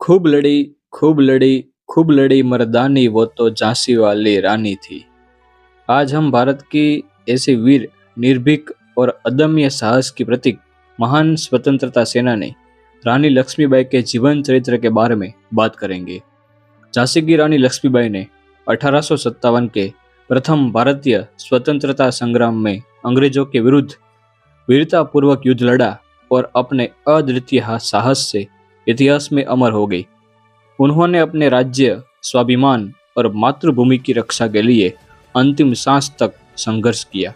खूब लड़ी, खूब लड़ी, खूब लड़ी मर्दानी, वो तो झांसी वाली रानी थी। आज हम भारत की ऐसी वीर, निर्भीक और अदम्य साहस की प्रतीक, महान स्वतंत्रता सेनानी रानी लक्ष्मीबाई के जीवन चरित्र के बारे में बात करेंगे। झांसी की रानी लक्ष्मीबाई ने 1857 के प्रथम भारतीय स्वतंत्रता संग्राम में अंग्रेजों के विरुद्ध वीरतापूर्वक युद्ध लड़ा और अपने अद्वितीय साहस से इतिहास में अमर हो गई। उन्होंने अपने राज्य, स्वाभिमान और मातृभूमि की रक्षा के लिए अंतिम सांस तक संघर्ष किया।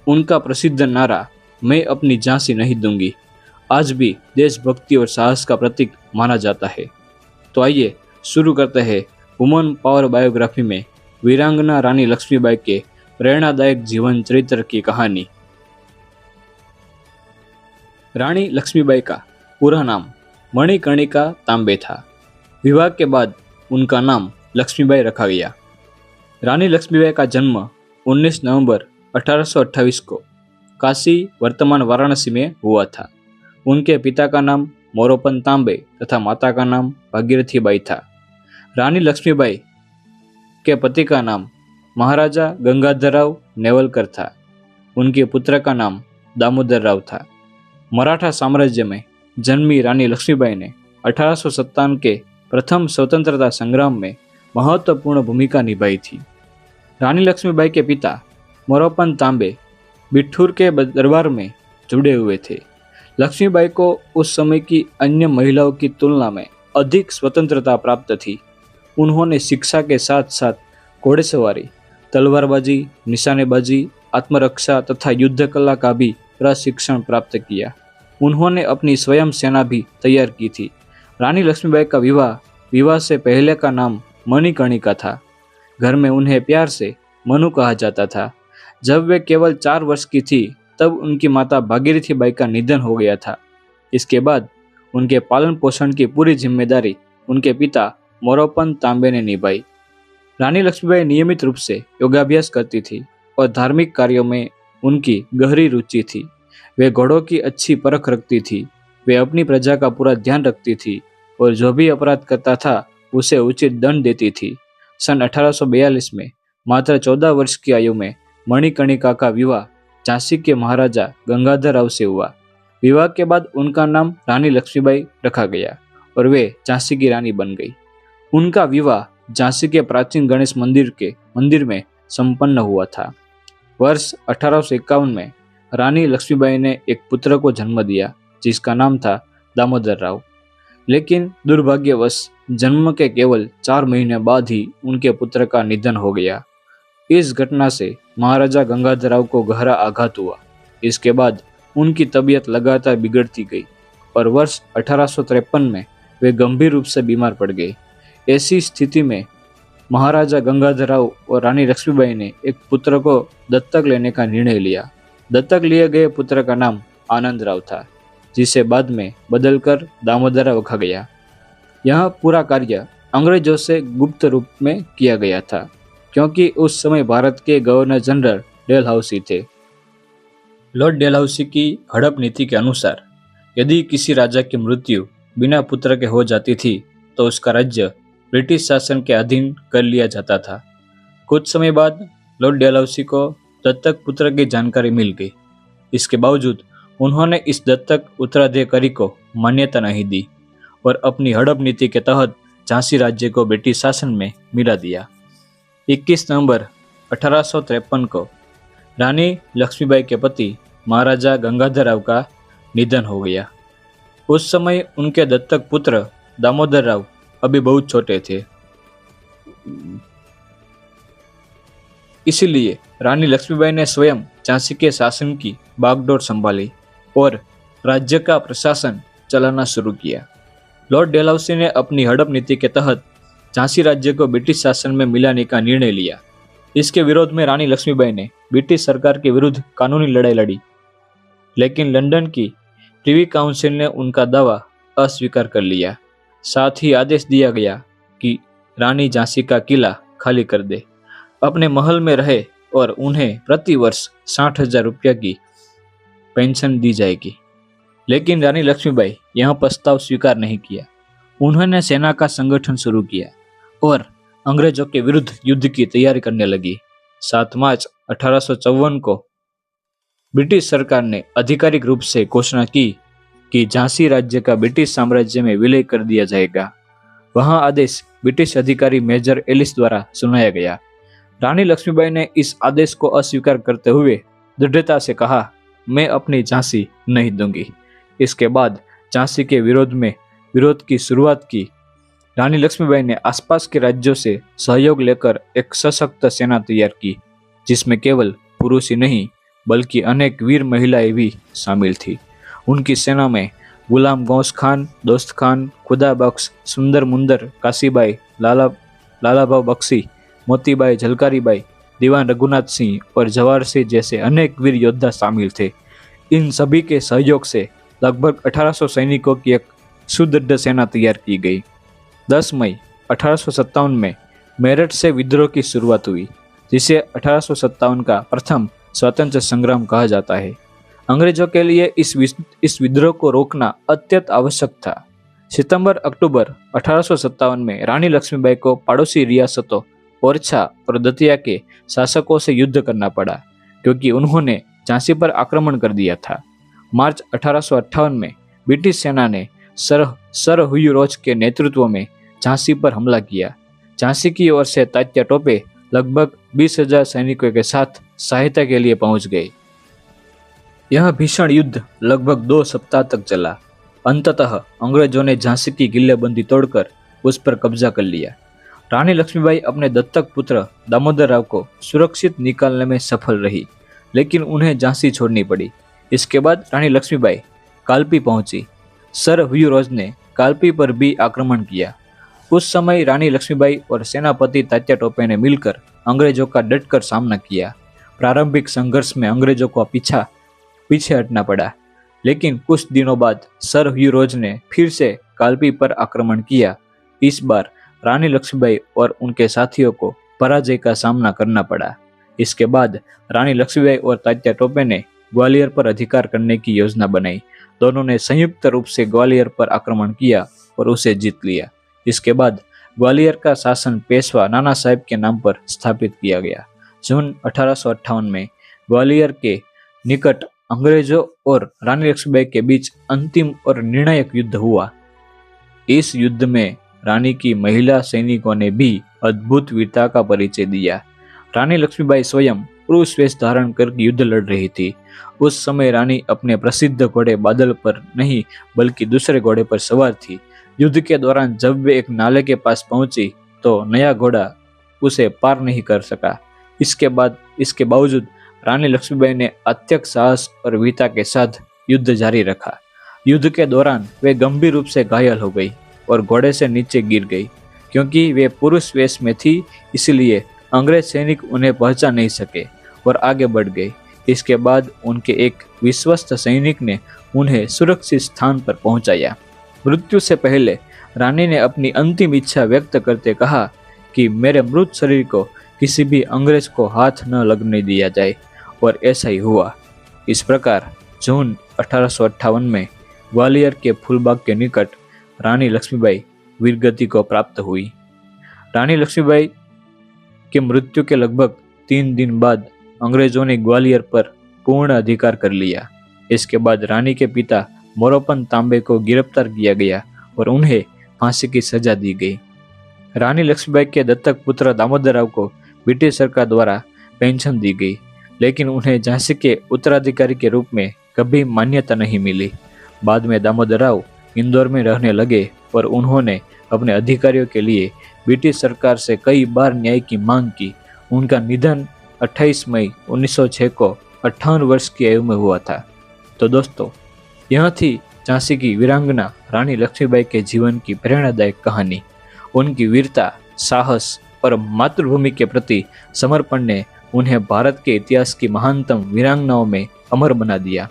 उनका प्रसिद्ध नारा, मैं अपनी झांसी नहीं दूंगी, आज भी देशभक्ति और साहस का प्रतीक माना जाता है। तो आइए शुरू करते हैं वुमन पावर बायोग्राफी में वीरांगना रानी लक्ष्मीबाई के प्रेरणादायक जीवन चरित्र की कहानी। रानी लक्ष्मीबाई का पूरा नाम मणिकर्णिका तांबे था। विवाह के बाद उनका नाम लक्ष्मीबाई रखा गया। रानी लक्ष्मीबाई का जन्म 19 नवंबर 1828 को काशी, वर्तमान वाराणसी में हुआ था। उनके पिता का नाम मोरोपन तांबे तथा माता का नाम भागीरथी बाई था। रानी लक्ष्मीबाई के पति का नाम महाराजा गंगाधरराव नेवलकर था। उनके पुत्र का नाम दामोदर राव था। मराठा साम्राज्य में जन्मी रानी लक्ष्मीबाई ने 1857 के प्रथम स्वतंत्रता संग्राम में महत्वपूर्ण भूमिका निभाई थी। रानी लक्ष्मीबाई के पिता मोरोपन तांबे बिठूर के दरबार में जुड़े हुए थे। लक्ष्मीबाई को उस समय की अन्य महिलाओं की तुलना में अधिक स्वतंत्रता प्राप्त थी। उन्होंने शिक्षा के साथ साथ घोड़ेसवारी, तलवारबाजी, निशानेबाजी, आत्मरक्षा तथा युद्ध कला का भी प्रशिक्षण प्राप्त किया। उन्होंने अपनी स्वयं सेना भी तैयार की थी। रानी लक्ष्मीबाई का विवाह से पहले का नाम मणिकर्णिका था। घर में उन्हें प्यार से मनु कहा जाता था। जब वे केवल 4 वर्ष की थी तब उनकी माता भागीरथी बाई का निधन हो गया था। इसके बाद उनके पालन पोषण की पूरी जिम्मेदारी उनके पिता मोरोपन तांबे ने निभाई। रानी लक्ष्मीबाई नियमित रूप से योगाभ्यास करती थी और धार्मिक कार्यों में उनकी गहरी रुचि थी। वे घोड़ों की अच्छी परख रखती थी। वे अपनी प्रजा का पूरा ध्यान रखती थी और जो भी अपराध करता था उसे उचित दंड देती थी। सन 1842 में मात्र 14 वर्ष की आयु में मणिकर्णिका का विवाह झांसी के महाराजा गंगाधर राव से हुआ। विवाह के बाद उनका नाम रानी लक्ष्मीबाई रखा गया और वे झांसी की रानी बन गई। उनका विवाह झांसी के प्राचीन गणेश मंदिर में संपन्न हुआ था। वर्ष 1851 में रानी लक्ष्मीबाई ने एक पुत्र को जन्म दिया जिसका नाम था दामोदर राव। लेकिन दुर्भाग्यवश जन्म के केवल 4 महीने बाद ही उनके पुत्र का निधन हो गया। इस घटना से महाराजा गंगाधर राव को गहरा आघात हुआ। इसके बाद उनकी तबीयत लगातार बिगड़ती गई और वर्ष 1853 में वे गंभीर रूप से बीमार पड़ गए। ऐसी स्थिति में महाराजा गंगाधर राव और रानी लक्ष्मीबाई ने एक पुत्र को दत्तक लेने का निर्णय लिया। दत्तक लिए गए पुत्र का नाम आनंद राव था, जिसे बाद में बदलकर दामोदर राव रखा गया। यह पूरा कार्य अंग्रेजों से गुप्त रूप में किया गया था, क्योंकि उस समय भारत के गवर्नर जनरल डेलहाउसी थे। लॉर्ड डेलहाउसी की हड़प नीति के अनुसार यदि किसी राजा की मृत्यु बिना पुत्र के हो जाती थी तो उसका राज्य ब्रिटिश शासन के अधीन कर लिया जाता था। कुछ समय बाद लॉर्ड डेलहाउसी को दत्तक पुत्र की जानकारी मिल गई। इसके बावजूद उन्होंने इस दत्तक उत्तराधिकारी को मान्यता नहीं दी और अपनी हड़प नीति के तहत झांसी राज्य को ब्रिटिश शासन में मिला दिया। 21 नवंबर 1853 को रानी लक्ष्मीबाई के पति महाराजा गंगाधर राव का निधन हो गया। उस समय उनके दत्तक पुत्र दामोदर राव अभी बहुत छोटे थे। इसीलिए रानी लक्ष्मीबाई ने स्वयं झांसी के शासन की बागडोर संभाली और राज्य का प्रशासन चलाना शुरू किया। लॉर्ड डेलहाउसी ने अपनी हड़प नीति के तहत झांसी राज्य को ब्रिटिश शासन में मिलाने का निर्णय लिया। इसके विरोध में रानी लक्ष्मीबाई ने ब्रिटिश सरकार के विरुद्ध कानूनी लड़ाई लड़ी, लेकिन लंदन की प्रिवी काउंसिल ने उनका दावा अस्वीकार कर लिया। साथ ही आदेश दिया गया कि रानी झांसी का किला खाली कर दे, अपने महल में रहे और उन्हें प्रति वर्ष 60,000 रुपया की पेंशन दी जाएगी। लेकिन रानी लक्ष्मीबाई यह प्रस्ताव स्वीकार नहीं किया। उन्होंने सेना का संगठन शुरू किया और अंग्रेजों के विरुद्ध युद्ध की तैयारी करने लगी। 7 मार्च 1854 को ब्रिटिश सरकार ने आधिकारिक रूप से घोषणा की कि झांसी राज्य का ब्रिटिश साम्राज्य में विलय कर दिया जाएगा। वहां आदेश ब्रिटिश अधिकारी मेजर एलिस द्वारा सुनाया गया। रानी लक्ष्मीबाई ने इस आदेश को अस्वीकार करते हुए दृढ़ता से कहा, मैं अपनी झांसी नहीं दूंगी। इसके बाद झांसी के विरोध की शुरुआत की। रानी लक्ष्मीबाई ने आसपास के राज्यों से सहयोग लेकर एक सशक्त सेना तैयार की, जिसमें केवल पुरुष ही नहीं बल्कि अनेक वीर महिलाएं भी शामिल थी। उनकी सेना में गुलाम गौस खान, दोस्त खान, खुदा बख्श, सुंदर मुंदर, काशीबाई, लालाभाव बख्शी, मोतीबाई, झलकारीबाई, दीवान रघुनाथ सिंह और जवाहर सिंह जैसे अनेक वीर योद्धा शामिल थे। इन सभी के सहयोग से लगभग 1800 सैनिकों की एक सुदृढ़ सेना तैयार की गई। 10 मई 1857 में मेरठ से विद्रोह की शुरुआत हुई, जिसे 1857 का प्रथम स्वतंत्र संग्राम कहा जाता है। अंग्रेजों के लिए इस विद्रोह को रोकना अत्यंत आवश्यक था। सितंबर-अक्टूबर 1857 में रानी लक्ष्मीबाई को पड़ोसी रियासतों ओरछा और दतिया के शासकों से युद्ध करना पड़ा, क्योंकि उन्होंने झांसी पर आक्रमण कर दिया था। मार्च 1858 में ब्रिटिश सेना ने सर हुयुरोज के नेतृत्व में झांसी पर हमला किया। झांसी की ओर से तात्या टोपे लगभग 20,000 सैनिकों के साथ सहायता के लिए पहुंच गए। यह भीषण युद्ध लगभग 2 सप्ताह तक चला। अंततः अंग्रेजों ने झांसी की किल्लेबंदी तोड़कर उस पर कब्जा कर लिया। रानी लक्ष्मीबाई अपने दत्तक पुत्र दामोदर राव को सुरक्षित निकालने में सफल रही, लेकिन उन्हें झांसी छोड़नी पड़ी। इसके बाद रानी लक्ष्मीबाई कालपी पहुंची। सर हुयुरोज ने कालपी पर भी आक्रमण किया। उस समय रानी लक्ष्मीबाई और सेनापति तात्या टोपे ने मिलकर अंग्रेजों का डटकर सामना किया। प्रारंभिक संघर्ष में अंग्रेजों को पीछे हटना पड़ा, लेकिन कुछ दिनों बाद सर हुयुरोज ने फिर से कालपी पर आक्रमण किया। इस बार रानी लक्ष्मीबाई और उनके साथियों को पराजय का सामना करना पड़ा। इसके बाद रानी लक्ष्मीबाई और तात्या टोपे ने ग्वालियर पर अधिकार करने की योजना बनाई। दोनों ने संयुक्त रूप से ग्वालियर पर आक्रमण किया और उसे जीत लिया। इसके बाद ग्वालियर का शासन पेशवा नाना साहेब के नाम पर स्थापित किया गया। जून 1858 में ग्वालियर के निकट अंग्रेजों और रानी लक्ष्मीबाई के बीच अंतिम और निर्णायक युद्ध हुआ। इस युद्ध में रानी की महिला सैनिकों ने भी अद्भुत वीरता का परिचय दिया। रानी लक्ष्मीबाई स्वयं पुरुष वेश धारण कर युद्ध लड़ रही थी। उस समय रानी अपने प्रसिद्ध घोड़े बादल पर नहीं बल्कि दूसरे घोड़े पर सवार थी। युद्ध के दौरान जब वे एक नाले के पास पहुंची तो नया घोड़ा उसे पार नहीं कर सका। इसके बावजूद रानी लक्ष्मीबाई ने अत्यंत साहस और वीरता के साथ युद्ध जारी रखा। युद्ध के दौरान वे गंभीर रूप से घायल हो गई और घोड़े से नीचे गिर गई। क्योंकि वे पुरुष वेश में थी, इसलिए अंग्रेज सैनिक उन्हें पहचान नहीं सके और आगे बढ़ गए। इसके बाद उनके एक विश्वस्त सैनिक ने उन्हें सुरक्षित स्थान पर पहुंचाया। मृत्यु से पहले रानी ने अपनी अंतिम इच्छा व्यक्त करते कहा कि मेरे मृत शरीर को किसी भी अंग्रेज को हाथ न लगने दिया जाए, और ऐसा ही हुआ। इस प्रकार जून 1858 में ग्वालियर के फूलबाग के निकट रानी लक्ष्मीबाई वीरगति को प्राप्त हुई। रानी लक्ष्मीबाई की मृत्यु के लगभग 3 दिन बाद अंग्रेजों ने ग्वालियर पर पूर्ण अधिकार कर लिया। इसके बाद रानी के पिता मोरोपन तांबे को गिरफ्तार किया गया और उन्हें फांसी की सजा दी गई। रानी लक्ष्मीबाई के दत्तक पुत्र दामोदर राव को ब्रिटिश सरकार द्वारा पेंशन दी गई, लेकिन उन्हें झांसी के उत्तराधिकारी के रूप में कभी मान्यता नहीं मिली। बाद में दामोदर राव इंदौर में रहने लगे और उन्होंने अपने अधिकारियों के लिए ब्रिटिश सरकार से कई बार न्याय की मांग की। उनका निधन 28 मई 1906 को 58 वर्ष की आयु में हुआ था। तो दोस्तों, यह थी झांसी की वीरांगना रानी लक्ष्मीबाई के जीवन की प्रेरणादायक कहानी। उनकी वीरता, साहस और मातृभूमि के प्रति समर्पण ने उन्हें भारत के इतिहास की महानतम वीरांगनाओं में अमर बना दिया।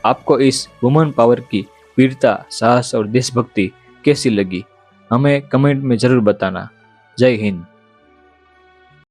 आपको इस वुमन पावर की वीरता, साहस और देशभक्ति कैसी लगी, हमें कमेंट में जरूर बताना। जय हिंद।